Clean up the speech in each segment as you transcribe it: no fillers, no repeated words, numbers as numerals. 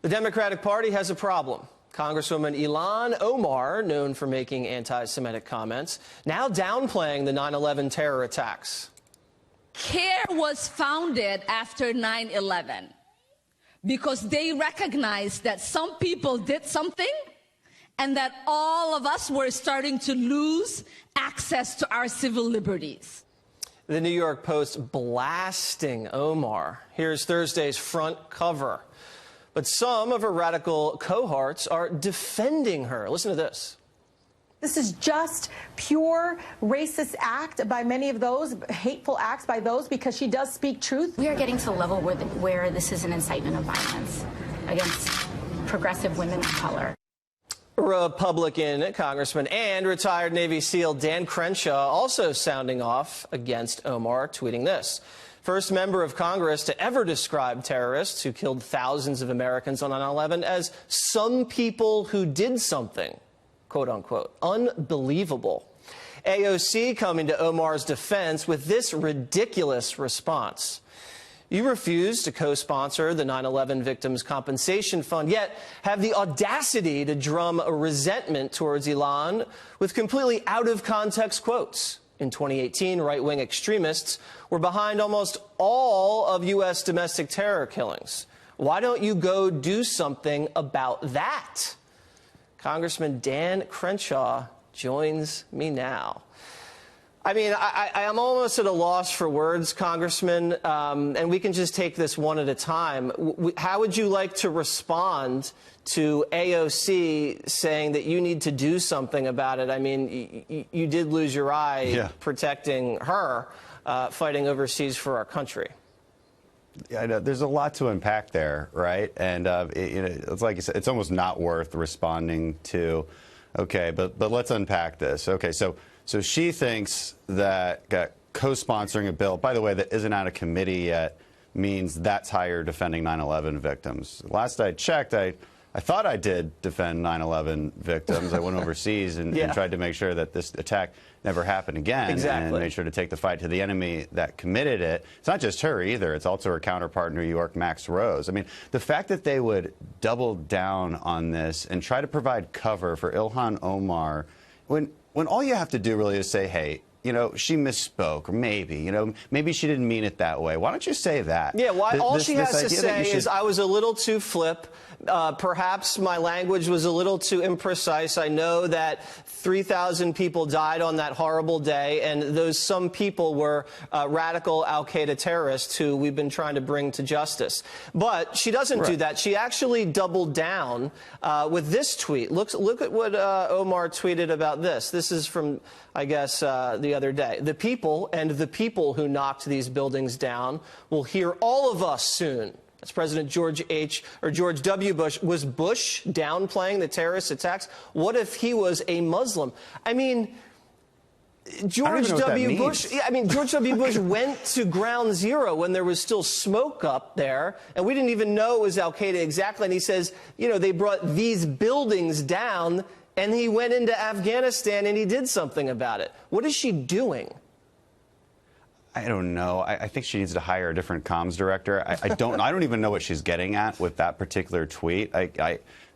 The Democratic Party has a problem. Congresswoman Ilhan Omar, known for making anti-Semitic comments, now downplaying the 9/11 terror attacks. CARE was founded after 9/11 because they recognized that some people did something and that all of us were starting to lose access to our civil liberties. The New York Post blasting Omar. Here's Thursday's front cover. But some of her radical cohorts are defending her. Listen to this. This is just pure racist act by many of those, hateful acts by those, because she does speak truth. We are getting to the level where this is an incitement of violence against progressive women of color. Republican Congressman and retired Navy SEAL Dan Crenshaw also sounding off against Omar, tweeting this. First member of Congress to ever describe terrorists who killed thousands of Americans on 9/11 as some people who did something, quote unquote. Unbelievable. AOC coming to Omar's defense with this ridiculous response. You refuse to co-sponsor the 9/11 Victims Compensation Fund, yet have the audacity to drum a resentment towards Ilhan with completely out-of-context quotes. In 2018, right-wing extremists were behind almost all of U.S. domestic terror killings. Why don't you go do something about that? Congressman Dan Crenshaw joins me now. I mean, I'm almost at a loss for words, Congressman, and we can just take this one at a time. How would you like to respond to AOC saying that you need to do something about it? I mean, you did lose your eye protecting her, fighting overseas for our country. Yeah, I know. There's a lot to unpack there, right? And it's like you said, it's almost not worth responding to. Okay, but let's unpack this. Okay, so she thinks that co-sponsoring a bill, by the way, that isn't out of committee yet, means that's how you're defending 9/11 victims. Last I checked, I thought I did defend 9/11 victims. I went overseas and tried to make sure that this attack never happened again. Exactly. And made sure to take the fight to the enemy that committed it. It's not just her either. It's also her counterpart in New York, Max Rose. I mean, the fact that they would double down on this and try to provide cover for Ilhan Omar when all you have to do really is say, hey, you know, she misspoke, or maybe she didn't mean it that way. Why don't you say that? Yeah, all she has to say is, I was a little too flip. Perhaps my language was a little too imprecise. I know that 3,000 people died on that horrible day, and those some people were radical al-Qaeda terrorists who we've been trying to bring to justice. But she doesn't do that. She actually doubled down with this tweet. Look at what Omar tweeted about this. This is from, I guess, the other day. The people and the people who knocked these buildings down will hear all of us soon. That's President George W. Bush. Was Bush downplaying the terrorist attacks? What if he was a Muslim? I mean, George W. Bush went to Ground Zero when there was still smoke up there, and we didn't even know it was al-Qaeda exactly. And he says, you know, they brought these buildings down, and he went into Afghanistan and he did something about it. What is she doing? I don't know. I think she needs to hire a different comms director. I don't even know what she's getting at with that particular tweet.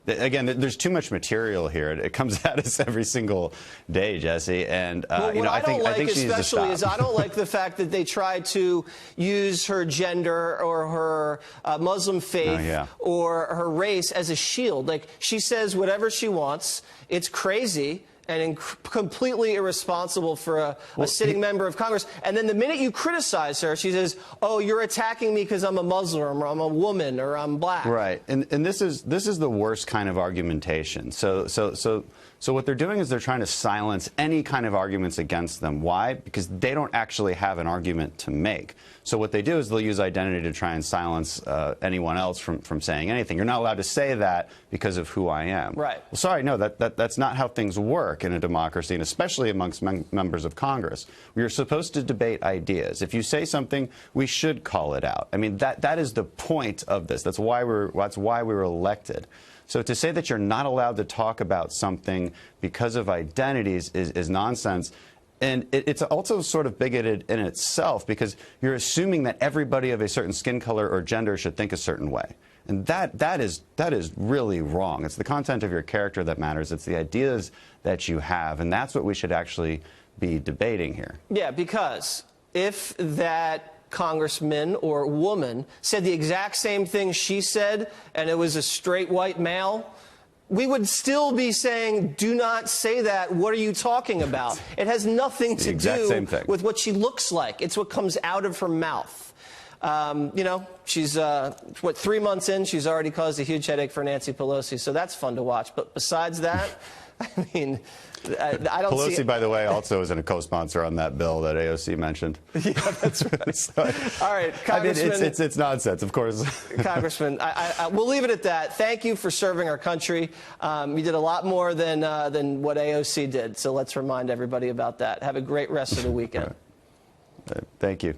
Again, there's too much material here. It comes at us every single day, Jesse. And I think she needs to stop. I don't like the fact that they try to use her gender or her Muslim faith or her race as a shield. Like, she says whatever she wants. It's crazy and completely irresponsible for a sitting member of Congress. And then the minute you criticize her, she says, oh, you're attacking me because I'm a Muslim, or I'm a woman, or I'm black. Right. And this is the worst kind of argumentation. So what they're doing is they're trying to silence any kind of arguments against them. Why? Because they don't actually have an argument to make. So what they do is they'll use identity to try and silence anyone else from saying anything. You're not allowed to say that because of who I am. Right. Well, sorry, no, that's not how things work in a democracy, and especially amongst members of Congress. We're supposed to debate ideas. If you say something, we should call it out. I mean, that is the point of this. That's why we were elected. So to say that you're not allowed to talk about something because of identities is nonsense. And it's also sort of bigoted in itself, because you're assuming that everybody of a certain skin color or gender should think a certain way. And that is really wrong. It's the content of your character that matters. It's the ideas that you have, and that's what we should actually be debating here. Yeah, because if that congressman or woman said the exact same thing she said, and it was a straight white male, we would still be saying, do not say that. What are you talking about? It has nothing to do with what she looks like. It's what comes out of her mouth. You know, she's, 3 months in, she's already caused a huge headache for Nancy Pelosi, so that's fun to watch. But besides that, I mean, I don't Pelosi, see... by the way, also isn't a co-sponsor on that bill that AOC mentioned. Yeah, that's right. So, all right, Congressman. I mean, it's nonsense, of course. Congressman, we'll leave it at that. Thank you for serving our country. You did a lot more than what AOC did, so let's remind everybody about that. Have a great rest of the weekend. Thank you.